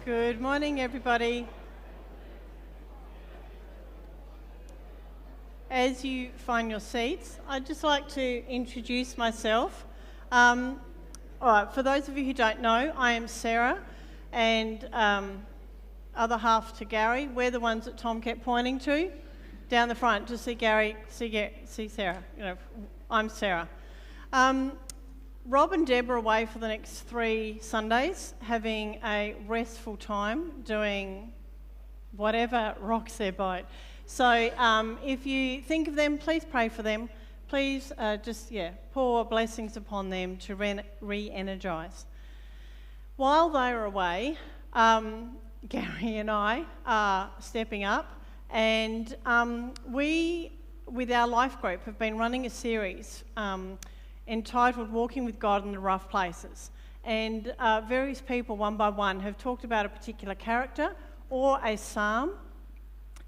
Good morning, everybody. As you find your seats, I'd just like to introduce myself. All right, for those of you who don't know, I am Sarah, and other half to Gary. We're the ones that Tom kept pointing to down the front. Just see Gary, see Sarah. I'm Sarah. Rob and Deb are away for the next 3 Sundays, having a restful time doing whatever rocks their boat. So if you think of them, please pray for them. Please pour blessings upon them to re-energise. While they are away, Gary and I are stepping up, and we, with our life group, have been running a series entitled Walking with God in the Rough Places. And various people, one by one, have talked about a particular character or a psalm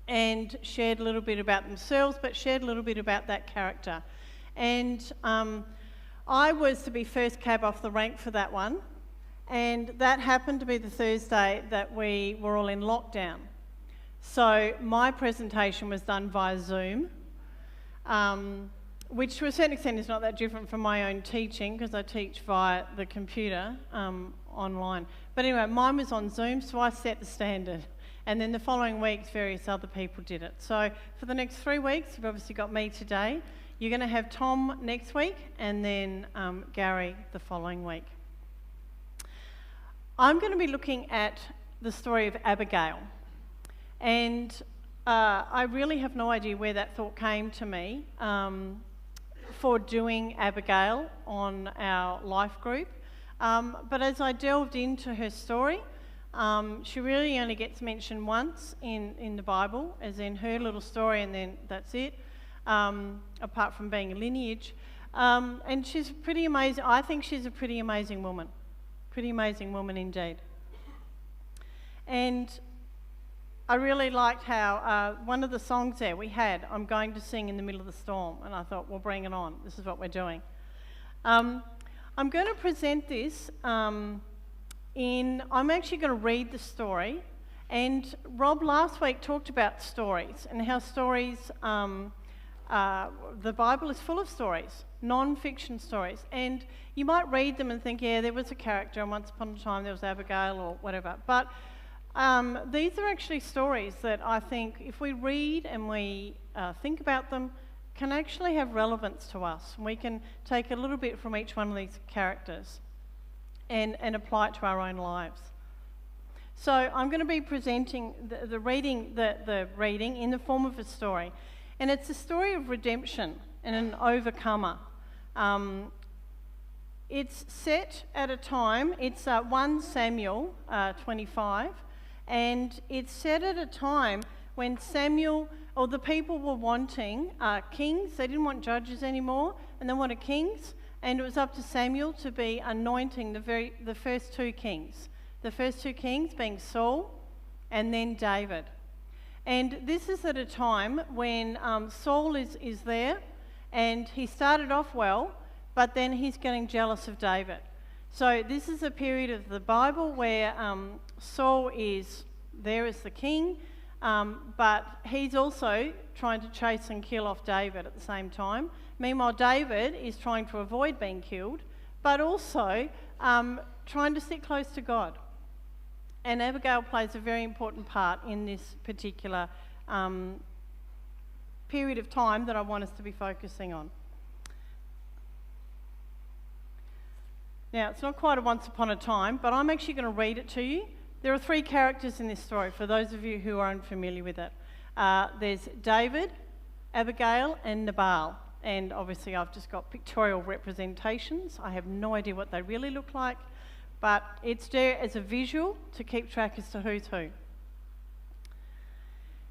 and shared a little bit about themselves, but shared a little bit about that character. And I was to be first cab off the rank for that one, and that happened to be the Thursday that we were all in lockdown. So my presentation was done via Zoom, which to a certain extent is not that different from my own teaching, because I teach via the computer online. But anyway, mine was on Zoom, so I set the standard. And then the following weeks, various other people did it. So for the next 3 weeks, you've obviously got me today. You're going to have Tom next week, and then Gary the following week. I'm going to be looking at the story of Abigail. And I really have no idea where that thought came to me for doing Abigail on our life group. But as I delved into her story, she really only gets mentioned once in the Bible, as in her little story, and then that's it, apart from being a lineage. And she's pretty amazing. I think she's a pretty amazing woman. Pretty amazing woman indeed. And I really liked how one of the songs there we had, I'm going to sing in the middle of the storm. And I thought, well, bring it on. This is what we're doing. I'm going to present this I'm actually going to read the story. And Rob last week talked about stories and how stories, the Bible is full of stories, non-fiction stories. And you might read them and think, yeah, there was a character, and once upon a time there was Abigail or whatever. But these are actually stories that I think if we read and we think about them, can actually have relevance to us. We can take a little bit from each one of these characters and apply it to our own lives. So I'm going to be presenting the reading in the form of a story. And it's a story of redemption and an overcomer. It's set at a time, it's 1 Samuel 25, and it's set at a time when Samuel, or the people were wanting kings. They didn't want judges anymore, and they wanted kings. And it was up to Samuel to be anointing the first 2 kings. The first 2 kings being Saul and then David. And this is at a time when Saul is there, and he started off well, but then he's getting jealous of David. So this is a period of the Bible where Saul is there as the king, but he's also trying to chase and kill off David at the same time. Meanwhile, David is trying to avoid being killed, but also trying to stick close to God. And Abigail plays a very important part in this particular period of time that I want us to be focusing on. Now, it's not quite a once upon a time, but I'm actually going to read it to you. There are 3 characters in this story, for those of you who are unfamiliar with it. There's David, Abigail, and Nabal. And obviously I've just got pictorial representations. I have no idea what they really look like, but it's there as a visual to keep track as to who's who.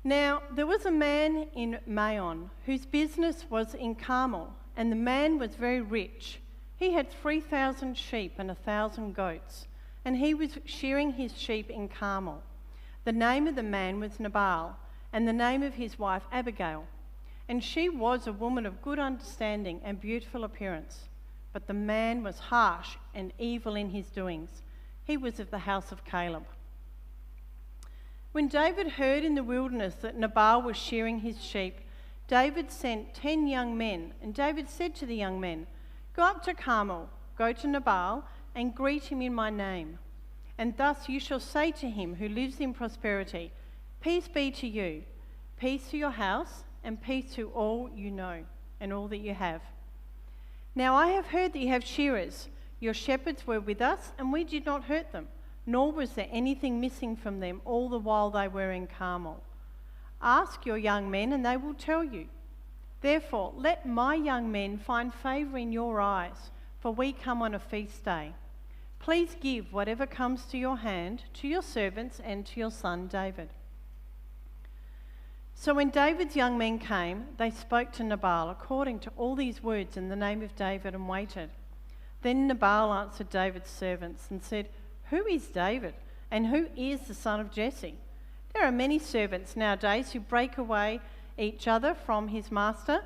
Now, there was a man in Maon whose business was in Carmel, and the man was very rich. He had 3,000 sheep and 1,000 goats, and he was shearing his sheep in Carmel. The name of the man was Nabal, and the name of his wife Abigail. And she was a woman of good understanding and beautiful appearance. But the man was harsh and evil in his doings. He was of the house of Caleb. When David heard in the wilderness that Nabal was shearing his sheep, David sent 10 young men, and David said to the young men, "Go up to Carmel, go to Nabal, and greet him in my name. And thus you shall say to him who lives in prosperity, 'Peace be to you, peace to your house, and peace to all you know, and all that you have.' Now I have heard that you have shearers. Your shepherds were with us, and we did not hurt them, nor was there anything missing from them all the while they were in Carmel. Ask your young men, and they will tell you. Therefore, let my young men find favour in your eyes, for we come on a feast day. Please give whatever comes to your hand to your servants and to your son David." So when David's young men came, they spoke to Nabal according to all these words in the name of David and waited. Then Nabal answered David's servants and said, "Who is David, and who is the son of Jesse? There are many servants nowadays who break away each other from his master.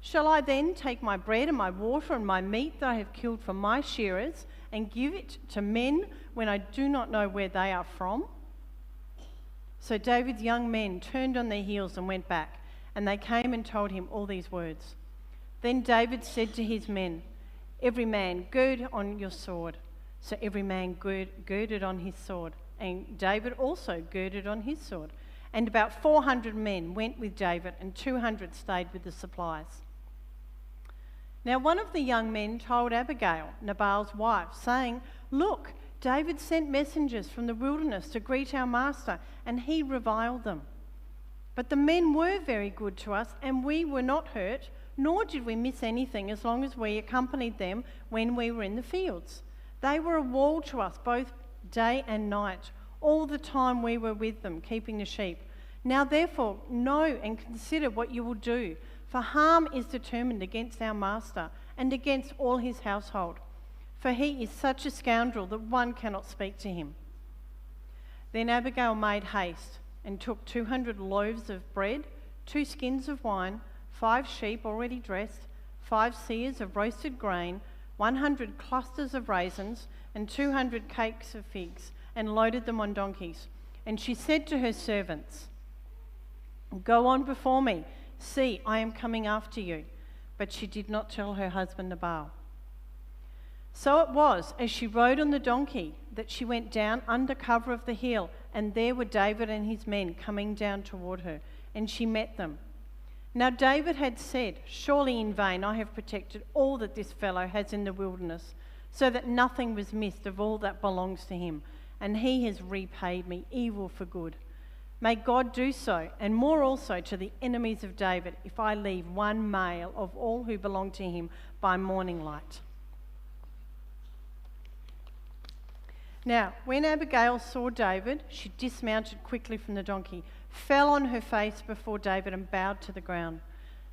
Shall I then take my bread and my water and my meat that I have killed for my shearers and give it to men when I do not know where they are from?" So David's young men turned on their heels and went back, and they came and told him all these words. Then David said to his men, "Every man gird on your sword." So every man girded on his sword, and David also girded on his sword. And about 400 men went with David, and 200 stayed with the supplies. Now one of the young men told Abigail, Nabal's wife, saying, "Look, David sent messengers from the wilderness to greet our master, and he reviled them. But the men were very good to us, and we were not hurt, nor did we miss anything as long as we accompanied them when we were in the fields. They were a wall to us both day and night, all the time we were with them, keeping the sheep. Now therefore know and consider what you will do, for harm is determined against our master and against all his household, for he is such a scoundrel that one cannot speak to him." Then Abigail made haste and took 200 loaves of bread, 2 skins of wine, 5 sheep already dressed, 5 seahs of roasted grain, 100 clusters of raisins, and 200 cakes of figs, and loaded them on donkeys. And she said to her servants, "Go on before me. See, I am coming after you." But she did not tell her husband Nabal. So it was, as she rode on the donkey, that she went down under cover of the hill, and there were David and his men coming down toward her, and she met them. Now David had said, "Surely in vain I have protected all that this fellow has in the wilderness, so that nothing was missed of all that belongs to him, and he has repaid me evil for good. May God do so, and more also to the enemies of David, if I leave one male of all who belong to him by morning light." Now, when Abigail saw David, she dismounted quickly from the donkey, fell on her face before David and bowed to the ground.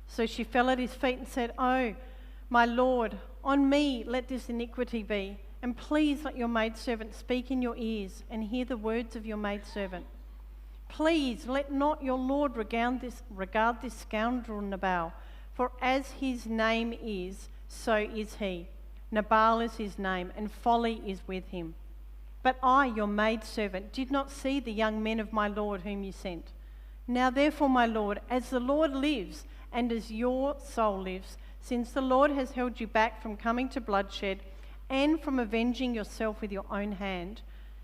So she fell at his feet and said, "Oh, my lord, on me let this iniquity be, and please let your maidservant speak in your ears and hear the words of your maidservant. Please let not your lord regard this scoundrel Nabal, for as his name is, so is he. Nabal is his name, and folly is with him. But I, your maidservant, did not see the young men of my lord whom you sent. Now therefore, my lord, as the Lord lives, and as your soul lives, since the Lord has held you back from coming to bloodshed and from avenging yourself with your own hand,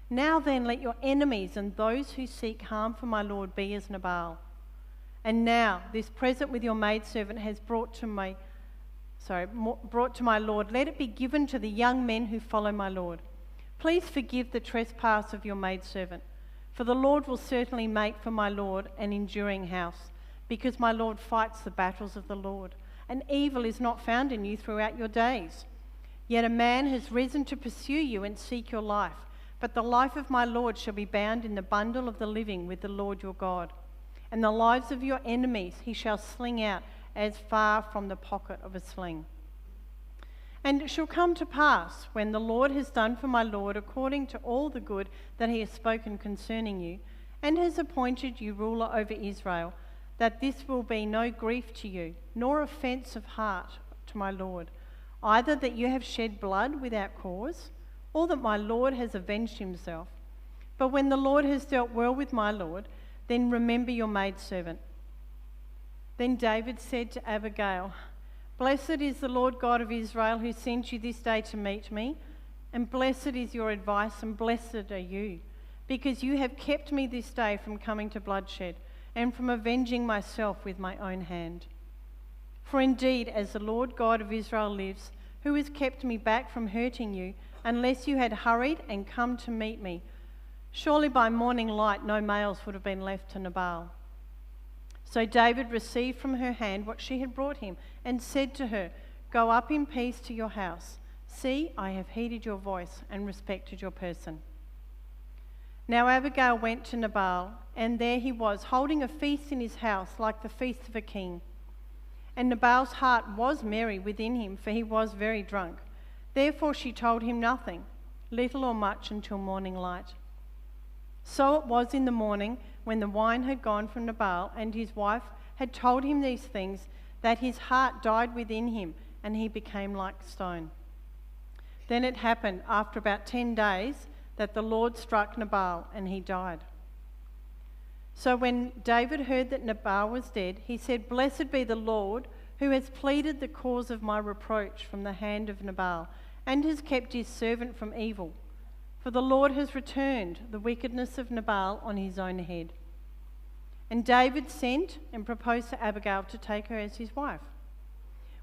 now then let your enemies and those who seek harm for my lord be as Nabal. And now this present with your maidservant has brought to my lord, let it be given to the young men who follow my lord. Please forgive the trespass of your maidservant, for the Lord will certainly make for my lord an enduring house, because my lord fights the battles of the Lord, and evil is not found in you throughout your days. Yet a man has risen to pursue you and seek your life, but the life of my lord shall be bound in the bundle of the living with the Lord your God, and the lives of your enemies he shall sling out as far from the pocket of a sling. And it shall come to pass, when the Lord has done for my lord according to all the good that he has spoken concerning you, and has appointed you ruler over Israel, that this will be no grief to you, nor offence of heart to my lord, either that you have shed blood without cause, or that my lord has avenged himself. But when the Lord has dealt well with my Lord, then remember your maidservant." Then David said to Abigail, "Blessed is the Lord God of Israel who sent you this day to meet me, and blessed is your advice, and blessed are you, because you have kept me this day from coming to bloodshed, and from avenging myself with my own hand. For indeed, as the Lord God of Israel lives, who has kept me back from hurting you, unless you had hurried and come to meet me, surely by morning light no males would have been left to Nabal." So David received from her hand what she had brought him, and said to her, "Go up in peace to your house. See, I have heeded your voice and respected your person." Now Abigail went to Nabal, and there he was, holding a feast in his house like the feast of a king. And Nabal's heart was merry within him, for he was very drunk. Therefore she told him nothing, little or much, until morning light. So it was in the morning, when the wine had gone from Nabal, and his wife had told him these things, that his heart died within him, and he became like stone. Then it happened, after about 10 days, that the Lord struck Nabal, and he died. So when David heard that Nabal was dead, he said, "Blessed be the Lord, who has pleaded the cause of my reproach from the hand of Nabal, and has kept his servant from evil. For the Lord has returned the wickedness of Nabal on his own head." And David sent and proposed to Abigail to take her as his wife.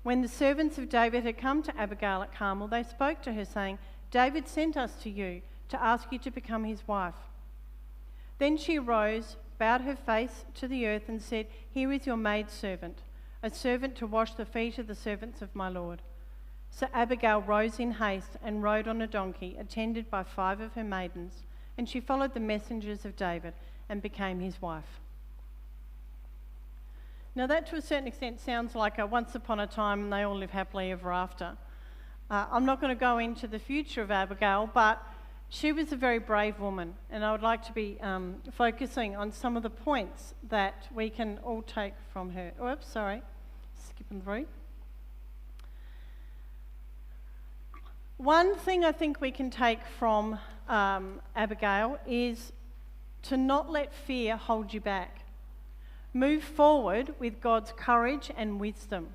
When the servants of David had come to Abigail at Carmel, they spoke to her, saying, "David sent us to you to ask you to become his wife." Then she arose, bowed her face to the earth, and said, "Here is your maidservant, a servant to wash the feet of the servants of my Lord." So Abigail rose in haste and rode on a donkey, attended by 5 of her maidens, and she followed the messengers of David and became his wife. Now that, to a certain extent, sounds like a once upon a time and they all live happily ever after. I'm not going to go into the future of Abigail, but she was a very brave woman, and I would like to be focusing on some of the points that we can all take from her. Oops, sorry, skipping through. One thing I think we can take from Abigail is to not let fear hold you back. Move forward with God's courage and wisdom.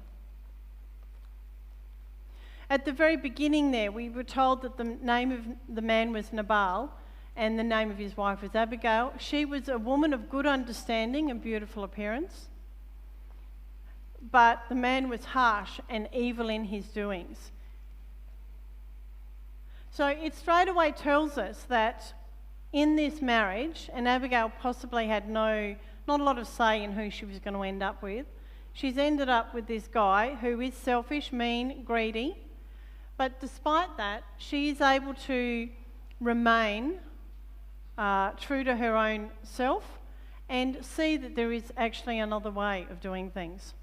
At the very beginning there, we were told that the name of the man was Nabal and the name of his wife was Abigail. She was a woman of good understanding and beautiful appearance, but the man was harsh and evil in his doings. So it straight away tells us that in this marriage, and Abigail possibly had not a lot of say in who she was going to end up with. She's ended up with this guy who is selfish, mean, greedy, but despite that, she is able to remain true to her own self and see that there is actually another way of doing things.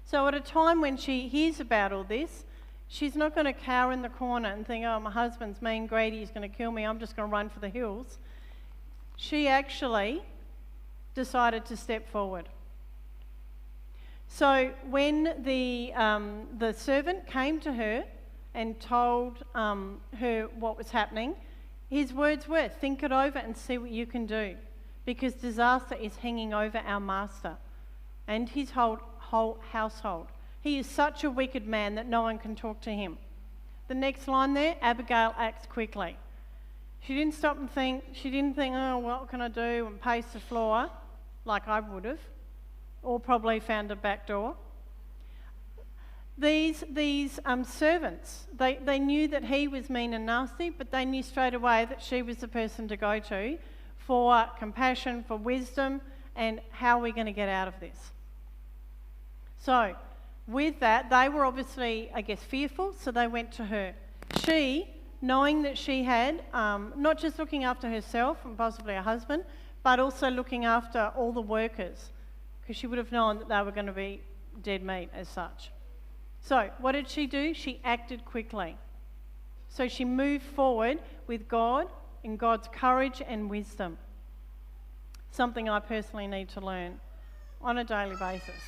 So at a time when she hears about all this, she's not going to cower in the corner and think, "Oh, my husband's mean, greedy, he's going to kill me, I'm just going to run for the hills." She actually decided to step forward. So when the servant came to her and told her what was happening, his words were, "Think it over and see what you can do, because disaster is hanging over our master and his whole household. He is such a wicked man that no one can talk to him." The next line there, Abigail acts quickly. She didn't stop and think. She didn't think, "Oh, what can I do?" and pace the floor like I would have, or probably found a back door. These servants, they knew that he was mean and nasty, but they knew straight away that she was the person to go to for compassion, for wisdom, and how are we going to get out of this. So with that, they were obviously, I guess, fearful, so they went to her. She, knowing that she had, not just looking after herself and possibly her husband, but also looking after all the workers, because she would have known that they were going to be dead meat as such. So what did she do? She acted quickly. So she moved forward with God in God's courage and wisdom, something I personally need to learn on a daily basis.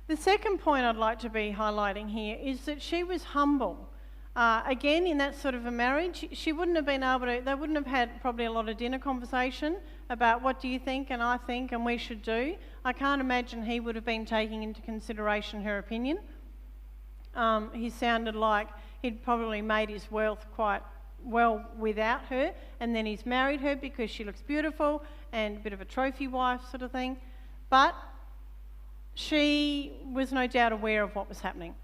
The second point I'd like to be highlighting here is that she was humble. Again, in that sort of a marriage, she wouldn't have been able to, they wouldn't have had probably a lot of dinner conversation about what do you think and I think and we should do. I can't imagine he would have been taking into consideration her opinion. He sounded like he'd probably made his wealth quite well without her, and then he's married her because she looks beautiful and a bit of a trophy wife sort of thing. But she was no doubt aware of what was happening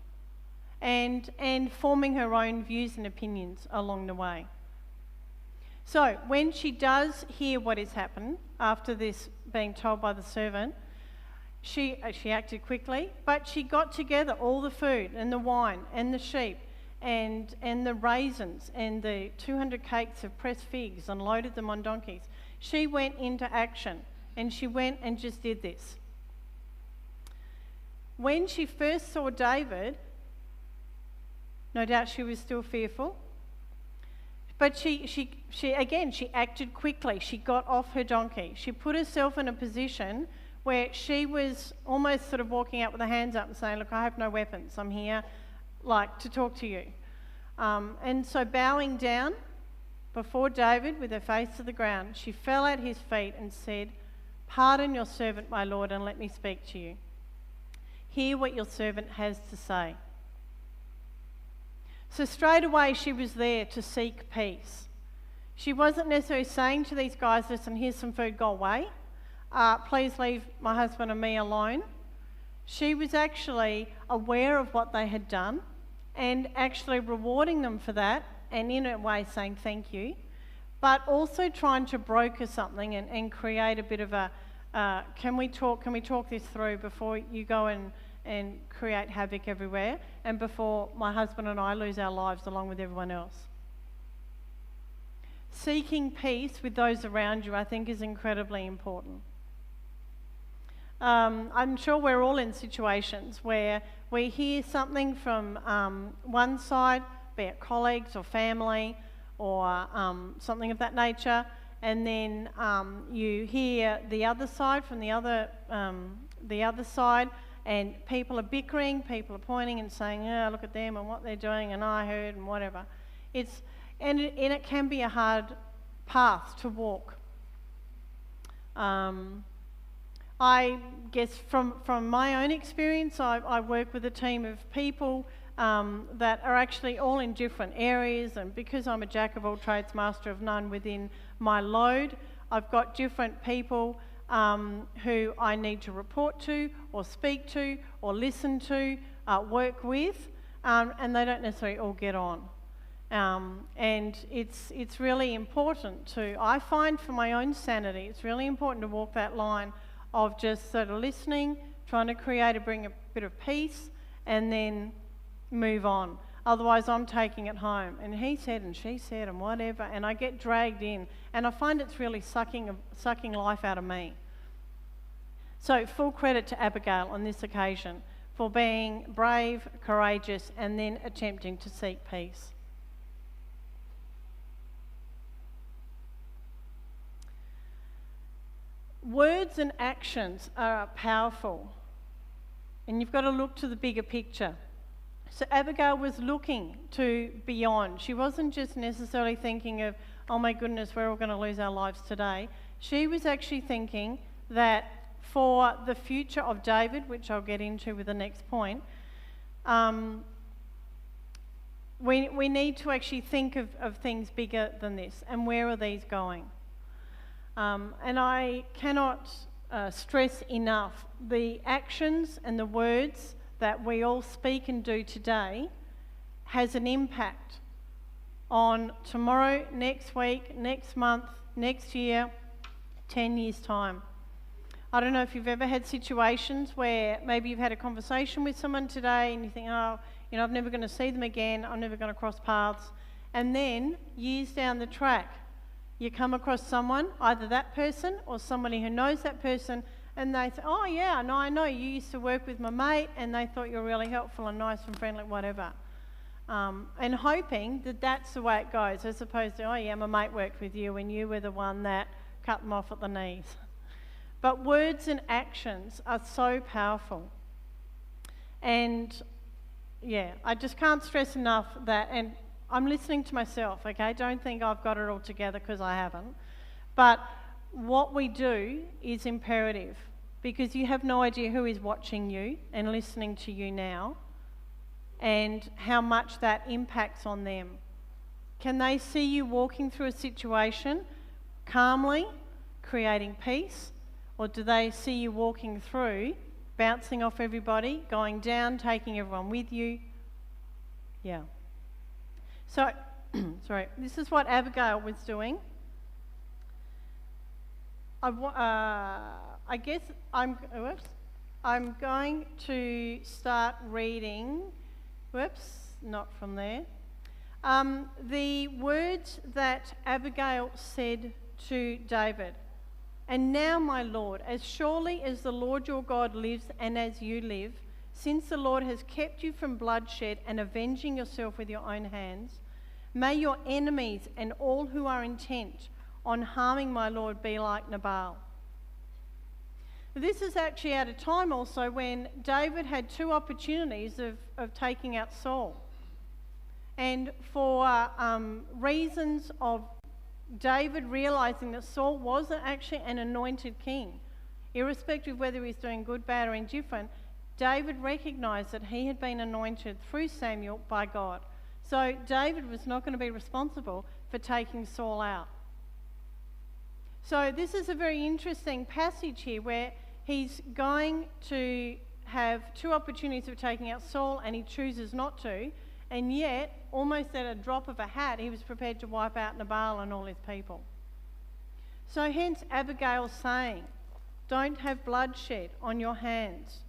and forming her own views and opinions along the way. So when she does hear what has happened after this being told by the servant, she acted quickly, but she got together all the food and the wine and the sheep and the raisins and the 200 cakes of pressed figs and loaded them on donkeys. She went into action and she went and just did this. When she first saw David, no doubt she was still fearful, but she acted quickly. She got off her donkey. She put herself in a position where she was almost sort of walking out with her hands up and saying, look, I have no weapons. I'm here, to talk to you. And so bowing down before David with her face to the ground, she fell at his feet and said, pardon your servant, my lord, and let me speak to you. Hear what your servant has to say. So straight away she was there to seek peace. She wasn't necessarily saying to these guys, listen, here's some food, go away. Please leave my husband and me alone. She was actually aware of what they had done and actually rewarding them for that, and in a way saying thank you, but also trying to broker something and create a bit of a, can we talk this through before you go and create havoc everywhere, and before my husband and I lose our lives along with everyone else. Seeking peace with those around you, I think, is incredibly important. I'm sure we're all in situations where we hear something from one side, be it colleagues or family or something of that nature, and then you hear the other side from the other side, and people are bickering, people are pointing and saying, oh, look at them and what they're doing, and I heard and whatever. It can be a hard path to walk. I guess from my own experience, I work with a team of people that are actually all in different areas, and because I'm a jack of all trades, master of none within my load, I've got different people who I need to report to or speak to or listen to, work with, and they don't necessarily all get on. And it's really important I find for my own sanity, it's really important to walk that line of just sort of listening, trying to bring a bit of peace, and then move on. Otherwise, I'm taking it home, and he said and she said and whatever, and I get dragged in, and I find it's really sucking life out of me. So full credit to Abigail on this occasion for being brave, courageous, and then attempting to seek peace. Words and actions are powerful, and you've got to look to the bigger picture. So Abigail was looking to beyond. She wasn't just necessarily thinking of, oh my goodness, we're all going to lose our lives today. She was actually thinking that for the future of David, which I'll get into with the next point, we need to actually think of things bigger than this, and where are these going? And I cannot stress enough the actions and the words that we all speak and do today has an impact on tomorrow, next week, next month, next year, 10 years' time. I don't know if you've ever had situations where maybe you've had a conversation with someone today and you think, oh, I'm never going to see them again, I'm never going to cross paths. And then, years down the track, you come across someone, either that person or somebody who knows that person, and they say, oh yeah, no, I know, you used to work with my mate and they thought you were really helpful and nice and friendly, whatever. And hoping that that's the way it goes, as opposed to, oh yeah, my mate worked with you and you were the one that cut them off at the knees. But words and actions are so powerful. And yeah, I just can't stress enough that, and I'm listening to myself, okay? Don't think I've got it all together, because I haven't. But what we do is imperative, because you have no idea who is watching you and listening to you now, and how much that impacts on them. Can they see you walking through a situation calmly, creating peace, or do they see you walking through, bouncing off everybody, going down, taking everyone with you? Yeah. So, sorry, this is what Abigail was doing. I guess I'm going to start reading, not from there. The words that Abigail said to David. And now, my Lord, as surely as the Lord your God lives and as you live, since the Lord has kept you from bloodshed and avenging yourself with your own hands, may your enemies and all who are intent on harming my Lord be like Nabal. This is actually at a time also when David had two opportunities of taking out Saul. And for reasons of David realising that Saul wasn't actually an anointed king, irrespective of whether he was doing good, bad or indifferent, David recognised that he had been anointed through Samuel by God. So David was not going to be responsible for taking Saul out. So this is a very interesting passage here where he's going to have two opportunities of taking out Saul and he chooses not to, and yet, almost at a drop of a hat, he was prepared to wipe out Nabal and all his people. So hence Abigail saying, don't have bloodshed on your hands.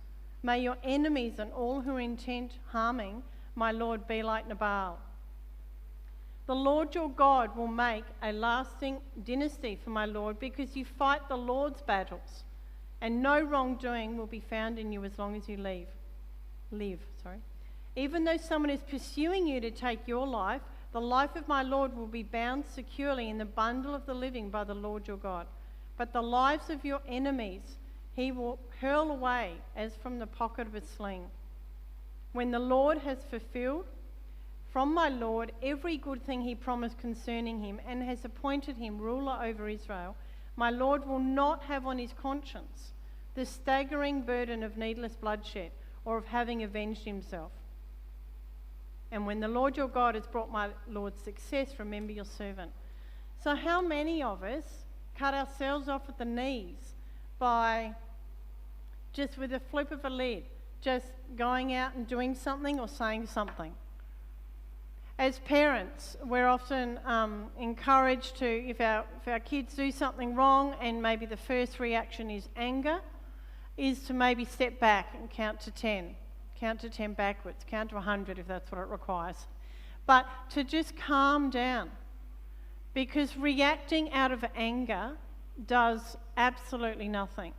May your enemies and all who are intent harming my Lord be like Nabal. The Lord your God will make a lasting dynasty for my Lord, because you fight the Lord's battles, and no wrongdoing will be found in you as long as you live. Even though someone is pursuing you to take your life, the life of my Lord will be bound securely in the bundle of the living by the Lord your God. But the lives of your enemies he will hurl away as from the pocket of a sling. When the Lord has fulfilled from my Lord every good thing he promised concerning him, and has appointed him ruler over Israel, my Lord will not have on his conscience the staggering burden of needless bloodshed, or of having avenged himself. And when the Lord your God has brought my Lord success, remember your servant. So how many of us cut ourselves off at the knees by just with a flip of a lid, just going out and doing something or saying something? As parents, we're often encouraged to, if our kids do something wrong and maybe the first reaction is anger, is to maybe step back and count to 10. Count to 10 backwards, count to 100 if that's what it requires. But to just calm down, because reacting out of anger does absolutely nothing.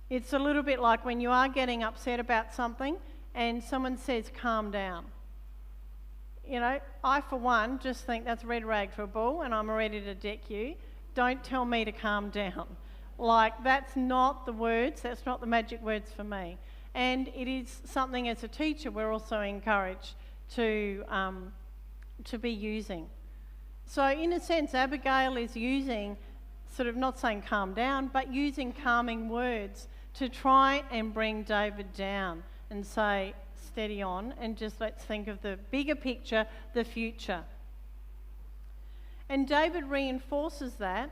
It's a little bit like when you are getting upset about something and someone says, calm down. You know, I for one just think that's red rag for a bull and I'm ready to deck you. Don't tell me to calm down. Like, that's not the words, that's not the magic words for me. And it is something as a teacher we're also encouraged to be using. So in a sense, Abigail is using, sort of not saying calm down, but using calming words to try and bring David down and say, steady on, and just let's think of the bigger picture, the future. And David reinforces that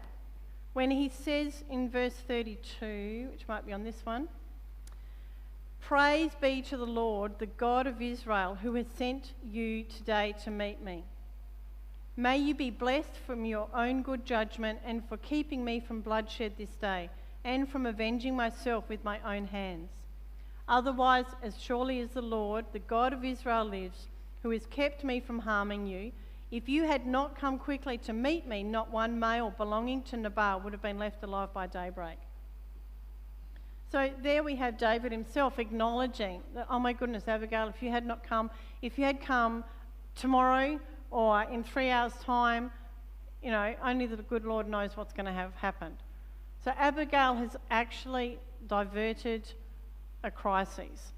when he says in verse 32, which might be on this one, praise be to the Lord, the God of Israel, who has sent you today to meet me. May you be blessed from your own good judgment and for keeping me from bloodshed this day and from avenging myself with my own hands. Otherwise, as surely as the Lord, the God of Israel lives, who has kept me from harming you, if you had not come quickly to meet me, not one male belonging to Nabal would have been left alive by daybreak. So there we have David himself acknowledging that, oh my goodness, Abigail, if you had come tomorrow or in 3 hours' time, you know, only the good Lord knows what's going to have happened. So Abigail has actually diverted a crisis.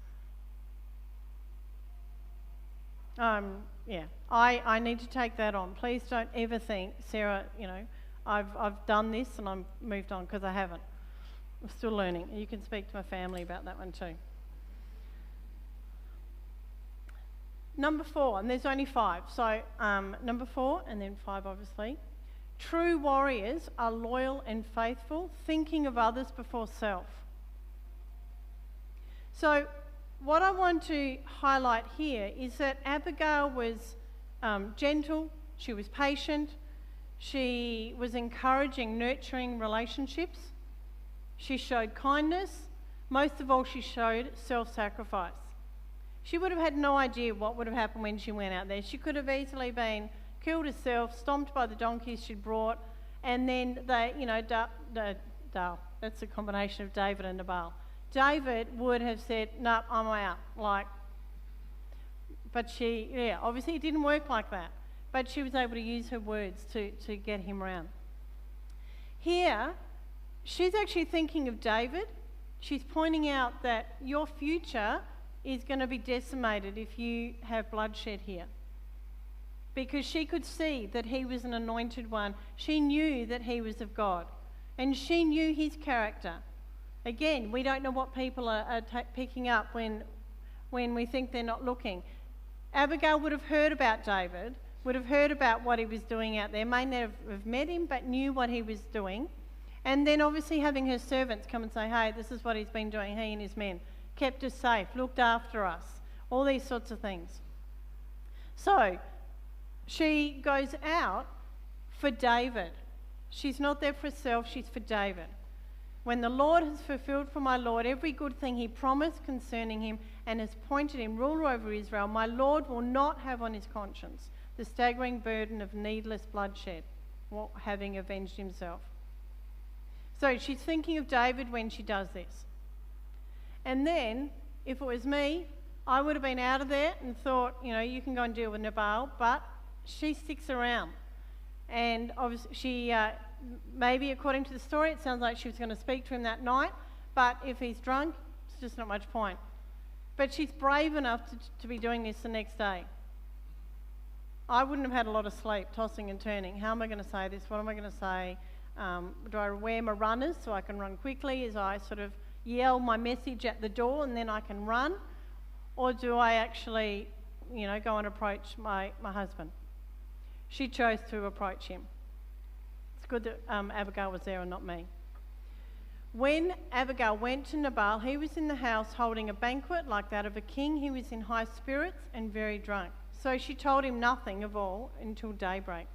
Yeah, I need to take that on. Please don't ever think, Sarah, I've done this and I'm moved on, because I haven't. I'm still learning. You can speak to my family about that one too. Number 4, and there's only 5. So number 4 and then 5 obviously. True warriors are loyal and faithful, thinking of others before self. So what I want to highlight here is that Abigail was gentle, she was patient, she was encouraging, nurturing relationships, she showed kindness, most of all she showed self-sacrifice. She would have had no idea what would have happened when she went out there. She could have easily been killed herself, stomped by the donkeys she'd brought, and then they, that's a combination of David and Nabal. David would have said, no, I'm out. But obviously it didn't work like that. But she was able to use her words to get him round. Here, she's actually thinking of David. She's pointing out that your future is going to be decimated if you have bloodshed here. Because she could see that he was an anointed one. She knew that he was of God. And she knew his character. Again, we don't know what people are picking up when we think they're not looking. Abigail would have heard about David, would have heard about what he was doing out there, may never have met him, but knew what he was doing. And then obviously having her servants come and say, hey, this is what he's been doing, he and his men. Kept us safe, looked after us, all these sorts of things. So she goes out for David. She's not there for herself, she's for David. When the Lord has fulfilled for my Lord every good thing he promised concerning him and has appointed him ruler over Israel, my Lord will not have on his conscience the staggering burden of needless bloodshed, having avenged himself. So she's thinking of David when she does this. And then, if it was me, I would have been out of there and thought, you can go and deal with Nabal, but she sticks around. And obviously she, maybe according to the story, it sounds like she was going to speak to him that night, but if he's drunk, it's just not much point. But she's brave enough to be doing this the next day. I wouldn't have had a lot of sleep, tossing and turning. How am I going to say this? What am I going to say? Do I wear my runners so I can run quickly as I sort of yell my message at the door and then I can run? Or do I actually, go and approach my husband? She chose to approach him. It's good that Abigail was there and not me. When Abigail went to Nabal, he was in the house holding a banquet like that of a king. He was in high spirits and very drunk. So she told him nothing of all until daybreak.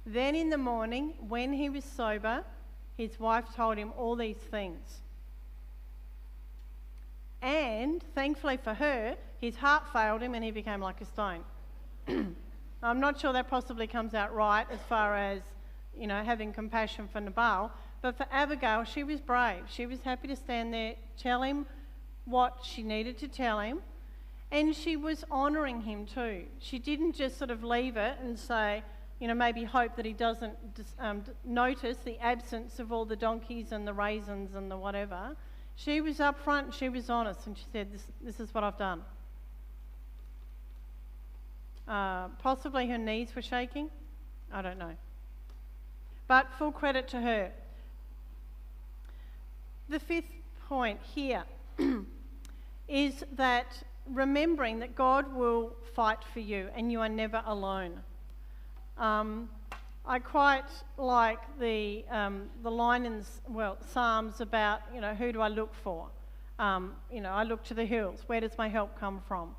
Then in the morning, when he was sober, his wife told him all these things. And, thankfully for her, his heart failed him and he became like a stone. I'm not sure that possibly comes out right as far as, having compassion for Nabal. But for Abigail, she was brave. She was happy to stand there, tell him what she needed to tell him. And she was honouring him too. She didn't just sort of leave it and say, maybe hope that he doesn't notice the absence of all the donkeys and the raisins and the whatever. She was upfront, she was honest, and she said, this is what I've done. Possibly her knees were shaking. I don't know. But full credit to her. The 5th point here is that remembering that God will fight for you and you are never alone. I quite like the line in Psalms about who do I look for? I look to the hills. Where does my help come from?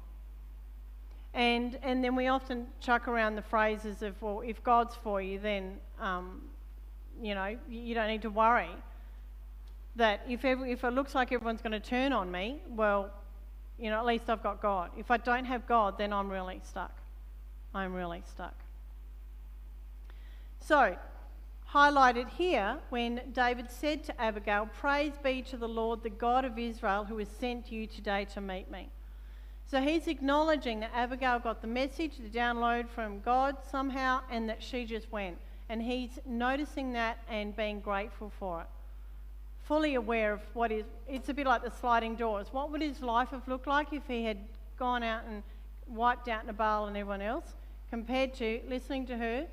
And then we often chuck around the phrases of, well, if God's for you, then you don't need to worry. That if it looks like everyone's going to turn on me, well, at least I've got God. If I don't have God, then I'm really stuck. I'm really stuck. So, highlighted here when David said to Abigail, "Praise be to the Lord, the God of Israel, who has sent you today to meet me." So he's acknowledging that Abigail got the message, the download from God somehow, and that she just went. And he's noticing that and being grateful for it. Fully aware of it's a bit like the sliding doors. What would his life have looked like if he had gone out and wiped out Nabal and everyone else, compared to listening to her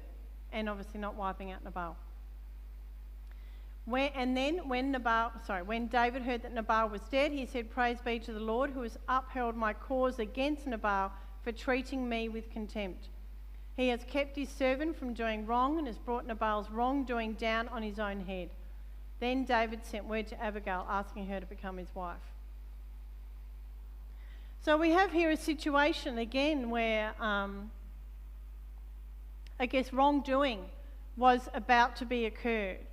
and obviously not wiping out Nabal. When David heard that Nabal was dead, he said, "Praise be to the Lord, who has upheld my cause against Nabal for treating me with contempt. He has kept his servant from doing wrong and has brought Nabal's wrongdoing down on his own head." Then David sent word to Abigail, asking her to become his wife. So we have here a situation again where I guess wrongdoing was about to be occurred.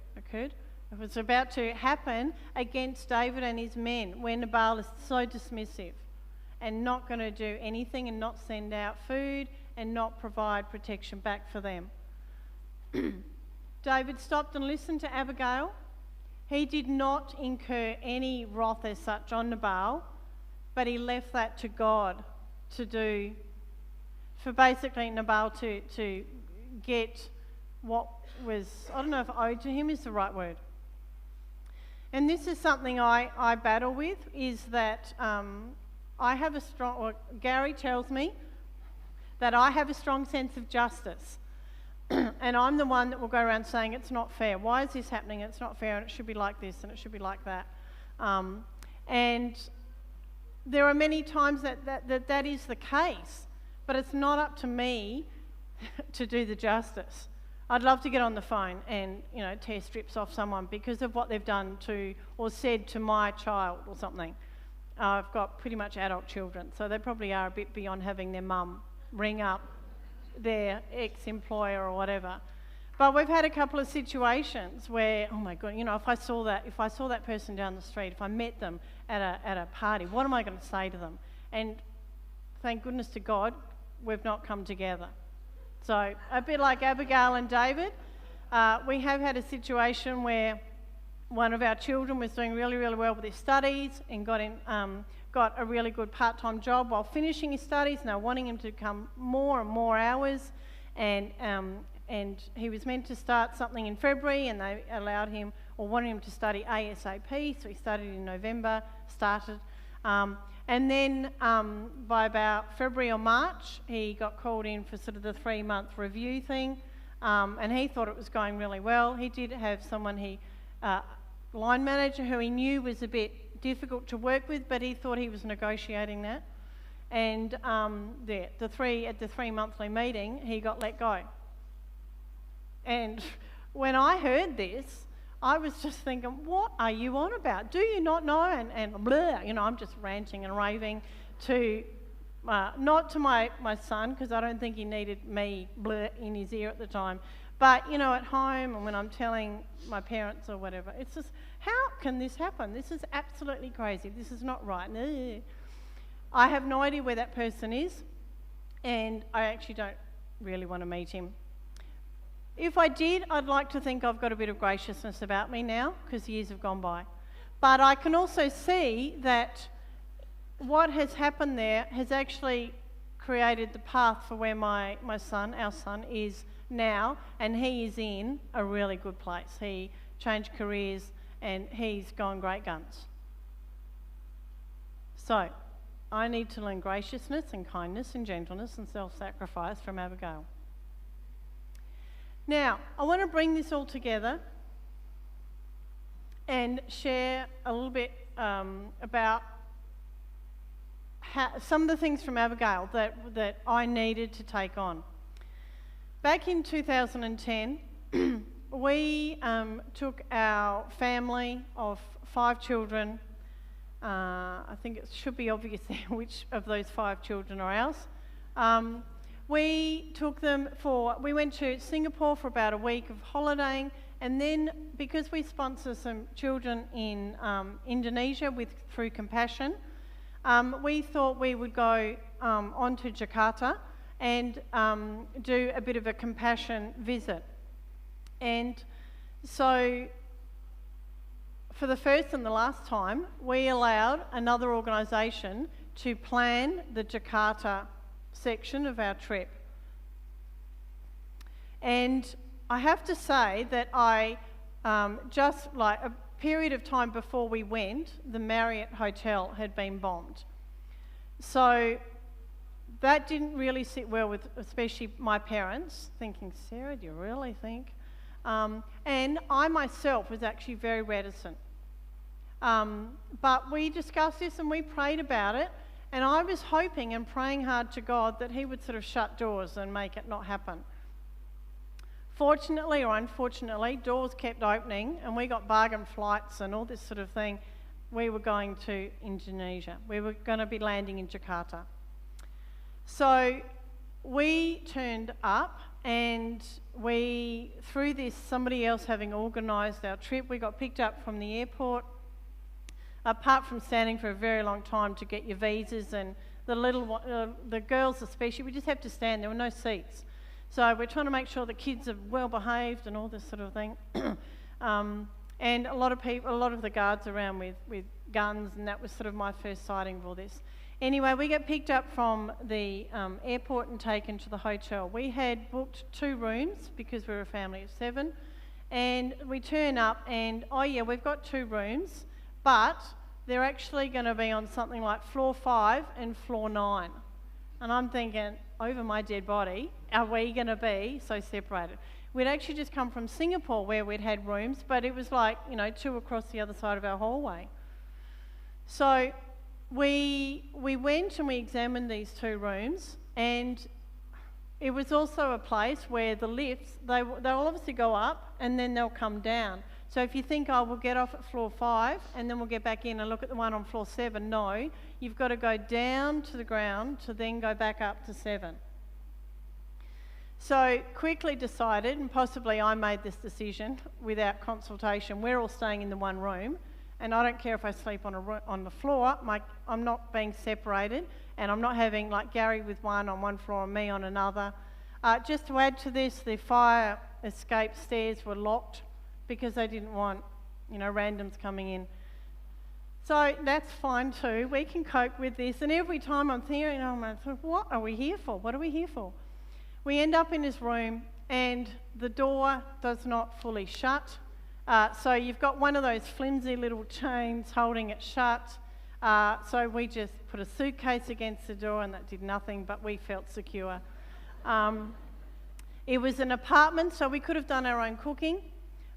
It was about to happen against David and his men, when Nabal is so dismissive and not going to do anything and not send out food and not provide protection back for them. David stopped and listened to Abigail. He did not incur any wrath as such on Nabal, but he left that to God to do, for basically Nabal to get what was, I don't know if owed to him is the right word. And this is something I battle with, is that I have a strong, or Gary tells me that I have a strong sense of justice. And I'm the one that will go around saying it's not fair. Why is this happening? It's not fair, and it should be like this, and it should be like that. And there are many times that is the case, but it's not up to me to do the justice. I'd love to get on the phone and, tear strips off someone because of what they've done to or said to my child or something. I've got pretty much adult children, so they probably are a bit beyond having their mum ring up their ex-employer or whatever. But we've had a couple of situations where, oh my God, if I saw that person down the street, if I met them at a party, what am I going to say to them? And thank goodness to God, we've not come together. So a bit like Abigail and David, we have had a situation where one of our children was doing really, really well with his studies and got a really good part-time job while finishing his studies, now wanting him to come more and more hours, and he was meant to start something in February, and they allowed him or wanted him to study ASAP, so he studied in November, started. And then by about February or March, he got called in for sort of the 3-month review thing, and he thought it was going really well. He did have someone, line manager, who he knew was a bit difficult to work with, but he thought he was negotiating that. And at the 3-monthly meeting, he got let go. And when I heard this, I was just thinking, what are you on about? Do you not know? And blah, I'm just ranting and raving to, not to my son, because I don't think he needed me blah in his ear at the time, but, at home and when I'm telling my parents or whatever, it's just, how can this happen? This is absolutely crazy. This is not right. I have no idea where that person is, and I actually don't really want to meet him. If I did, I'd like to think I've got a bit of graciousness about me now, because years have gone by. But I can also see that what has happened there has actually created the path for where our son is now, and he is in a really good place. He changed careers and he's gone great guns. So, I need to learn graciousness and kindness and gentleness and self-sacrifice from Abigail. Now, I want to bring this all together and share a little bit about some of the things from Abigail that I needed to take on. Back in 2010, we took our family of 5 children. I think it should be obvious there which of those 5 children are ours. We went to Singapore for about a week of holidaying, and then because we sponsor some children in Indonesia through Compassion, we thought we would go on to Jakarta and do a bit of a Compassion visit. And so for the first and the last time, we allowed another organisation to plan the Jakarta section of our trip. And I have to say that just like a period of time before we went, the Marriott Hotel had been bombed. So that didn't really sit well with especially my parents, thinking, Sarah, do you really think? And I myself was actually very reticent. But we discussed this and we prayed about it, and I was hoping and praying hard to God that he would sort of shut doors and make it not happen. Fortunately or unfortunately, doors kept opening and we got bargain flights and all this sort of thing. We were going to Indonesia. We were going to be landing in Jakarta. So we turned up, and through this, somebody else having organised our trip, we got picked up from the airport. Apart from standing for a very long time to get your visas, and the girls especially, we just have to stand. There were no seats. So we're trying to make sure the kids are well behaved and all this sort of thing. And a lot of the guards around with guns, and that was sort of my first sighting of all this. Anyway, we get picked up from the airport and taken to the hotel. We had booked 2 rooms because we were a family of 7, and we turn up and, oh yeah, we've got 2 rooms, but they're actually going to be on something like floor 5 and floor 9. And I'm thinking, over my dead body, are we going to be so separated? We'd actually just come from Singapore where we'd had rooms, but it was like, 2 across the other side of our hallway. So we went and we examined these 2 rooms, and it was also a place where the lifts, they'll obviously go up and then they'll come down. So if you think, we'll get off at floor 5 and then we'll get back in and look at the one on floor 7, no, you've got to go down to the ground to then go back up to 7. So quickly decided, and possibly I made this decision without consultation, we're all staying in the one room, and I don't care if I sleep on the floor, I'm not being separated, and I'm not having like Gary with one on one floor and me on another. Just to add to this, the fire escape stairs were locked because they didn't want, randoms coming in. So that's fine too. We can cope with this. And every time I'm thinking, what are we here for? What are we here for? We end up in this room and the door does not fully shut. So you've got one of those flimsy little chains holding it shut. So we just put a suitcase against the door, and that did nothing, but we felt secure. It was an apartment, so we could have done our own cooking,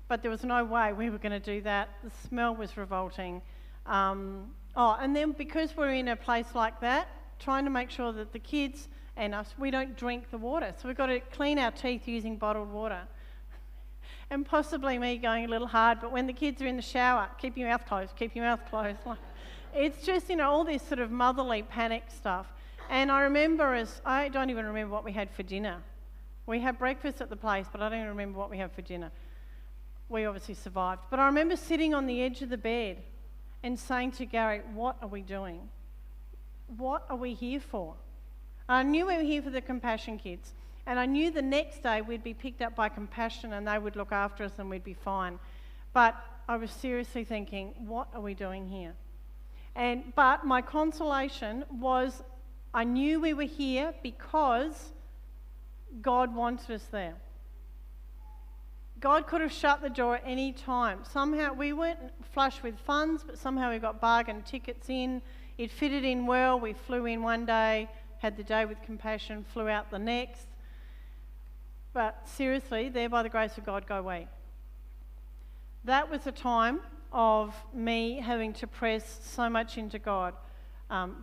but there was no way we were going to do that. The smell was revolting. And then because we're in a place like that, trying to make sure that the kids and us, we don't drink the water. So we've got to clean our teeth using bottled water. And possibly me going a little hard, but when the kids are in the shower, keep your mouth closed, keep your mouth closed. It's just, all this sort of motherly panic stuff. And I remember I don't even remember what we had for dinner. We had breakfast at the place, but I don't even remember what we had for dinner. We obviously survived. But I remember sitting on the edge of the bed and saying to Gary, what are we doing? What are we here for? I knew we were here for the Compassion kids. And I knew the next day we'd be picked up by Compassion and they would look after us and we'd be fine. But I was seriously thinking, what are we doing here? But my consolation was I knew we were here because God wanted us there. God could have shut the door at any time. Somehow we weren't flush with funds, but somehow we got bargain tickets in. It fitted in well. We flew in one day, had the day with Compassion, flew out the next. But seriously, there by the grace of God, go we. That was a time of me having to press so much into God.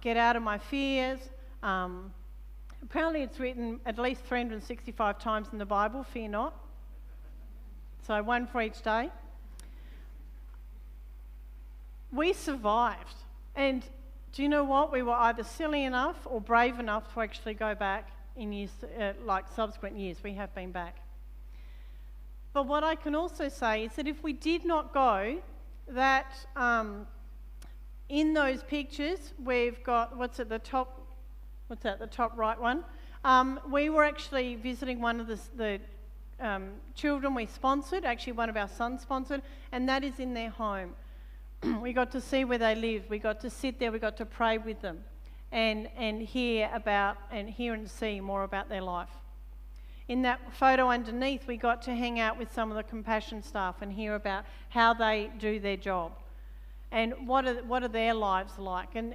Get out of my fears. Apparently it's written at least 365 times in the Bible, fear not. So one for each day. We survived. And do you know what? We were either silly enough or brave enough to actually go back in years, subsequent years. We have been back. But what I can also say is that if we did not go, that in those pictures we've got, what's at the top right one? We were actually visiting one of the children we sponsored, actually one of our sons sponsored, and that is in their home. We got to see where they lived. We got to sit there. We got to pray with them and hear and see more about their life. In that photo underneath, we got to hang out with some of the Compassion staff and hear about how they do their job and what are their lives like. And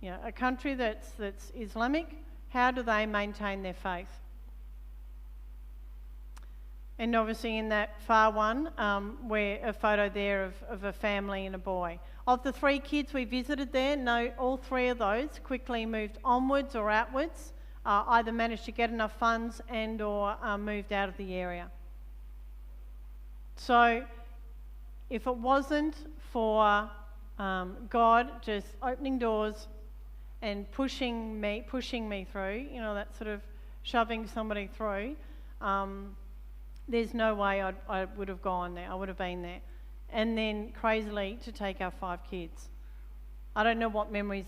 a country that's Islamic, how do they maintain their faith? And obviously in that far one, where a photo there of a family and a boy. Of the 3 kids we visited there, no, all 3 of those quickly moved onwards or outwards, either managed to get enough funds and or moved out of the area. So if it wasn't for God just opening doors and pushing me through, that sort of shoving somebody through, there's no way I would have gone there. I would have been there. And then, crazily, to take our 5 kids. I don't know what memories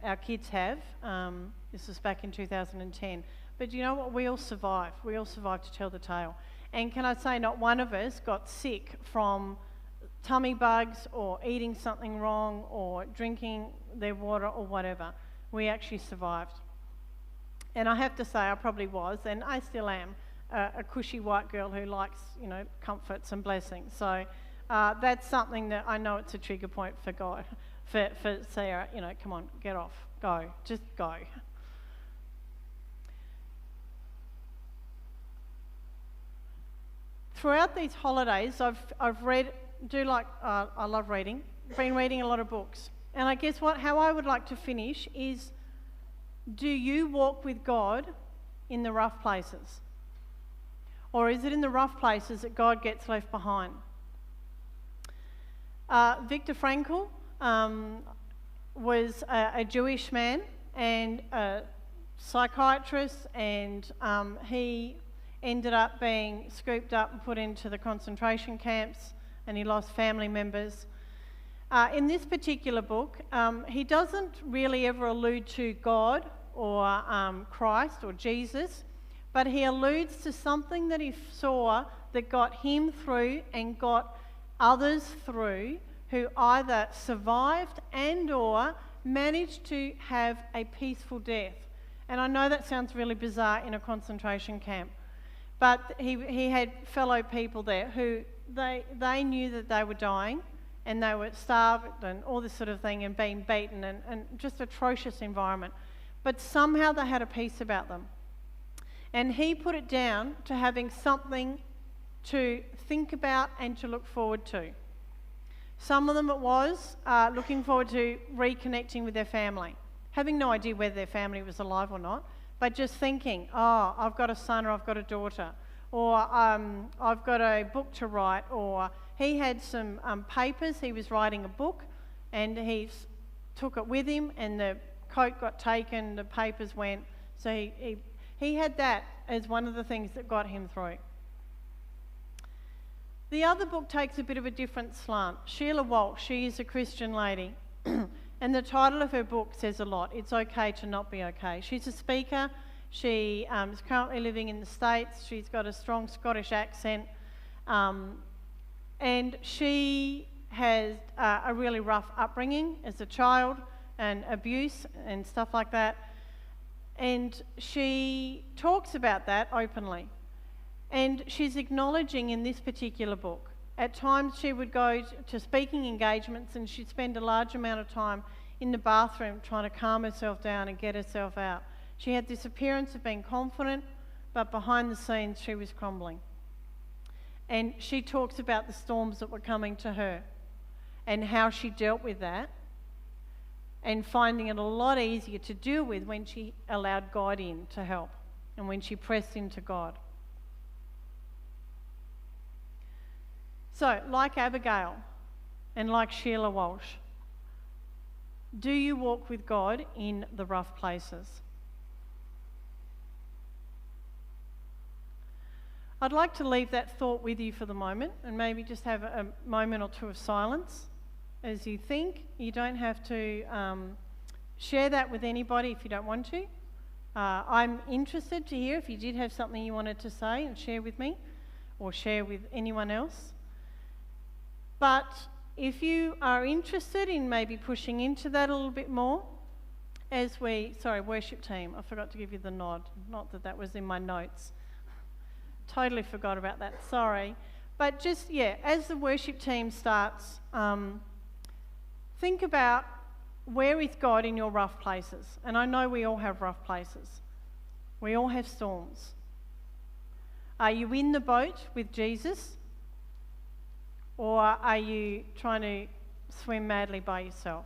our kids have. This was back in 2010. But you know what? We all survived. We all survived to tell the tale. And can I say, not one of us got sick from tummy bugs or eating something wrong or drinking their water or whatever. We actually survived. And I have to say, I probably was, and I still am, a cushy white girl who likes, comforts and blessings. So that's something that I know it's a trigger point for God, for Sarah. Come on, get off, go, just go. Throughout these holidays, I've read. I love reading. Been reading a lot of books, and I guess how I would like to finish is: do you walk with God in the rough places? Or is it in the rough places that God gets left behind? Viktor Frankl was a Jewish man and a psychiatrist, and he ended up being scooped up and put into the concentration camps, and he lost family members. In this particular book, he doesn't really ever allude to God or Christ or Jesus, but he alludes to something that he saw that got him through and got others through who either survived and or managed to have a peaceful death. And I know that sounds really bizarre in a concentration camp, but he had fellow people there who they knew that they were dying and they were starved and all this sort of thing and being beaten and just atrocious environment. But somehow they had a peace about them. And he put it down to having something to think about and to look forward to. Some of them it was looking forward to reconnecting with their family, having no idea whether their family was alive or not, but just thinking, oh, I've got a son or I've got a daughter, or I've got a book to write, or he had some papers, he was writing a book, and he took it with him, and the coat got taken, the papers went, so he had that as one of the things that got him through. The other book takes a bit of a different slant. Sheila Walsh, she is a Christian lady, and the title of her book says a lot. It's okay to not be okay. She's a speaker. She is currently living in the States. She's got a strong Scottish accent, and she has a really rough upbringing as a child and abuse and stuff like that. And she talks about that openly. And she's acknowledging in this particular book, at times she would go to speaking engagements and she'd spend a large amount of time in the bathroom trying to calm herself down and get herself out. She had this appearance of being confident, but behind the scenes she was crumbling. And she talks about the storms that were coming to her and how she dealt with that, and finding it a lot easier to deal with when she allowed God in to help and when she pressed into God. So, like Abigail and like Sheila Walsh, do you walk with God in the rough places? I'd like to leave that thought with you for the moment and maybe just have a moment or two of silence as you think. You don't have to share that with anybody if you don't want to. I'm interested to hear if you did have something you wanted to say and share with me or share with anyone else. But if you are interested in maybe pushing into that a little bit more, worship team, I forgot to give you the nod, not that that was in my notes. Totally forgot about that, sorry. But as the worship team starts, think about where with God in your rough places? And I know we all have rough places. We all have storms. Are you in the boat with Jesus? Or are you trying to swim madly by yourself?